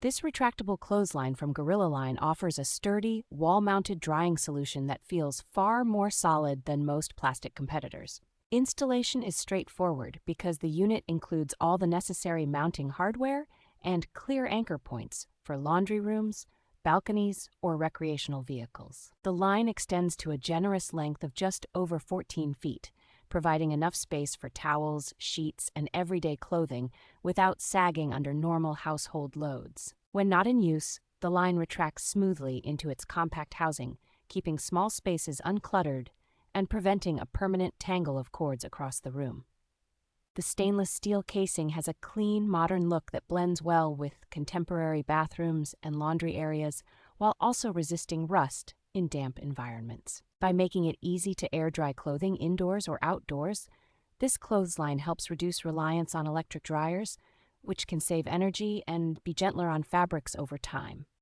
This retractable clothesline from GorillaLine offers a sturdy, wall-mounted drying solution that feels far more solid than most plastic competitors. Installation is straightforward because the unit includes all the necessary mounting hardware and clear anchor points for laundry rooms, balconies, or recreational vehicles. The line extends to a generous length of just over 14 feet, providing enough space for towels, sheets, and everyday clothing without sagging under normal household loads. When not in use, the line retracts smoothly into its compact housing, keeping small spaces uncluttered and preventing a permanent tangle of cords across the room. The stainless steel casing has a clean, modern look that blends well with contemporary bathrooms and laundry areas while also resisting rust in damp environments. By making it easy to air-dry clothing indoors or outdoors, this clothesline helps reduce reliance on electric dryers, which can save energy and be gentler on fabrics over time.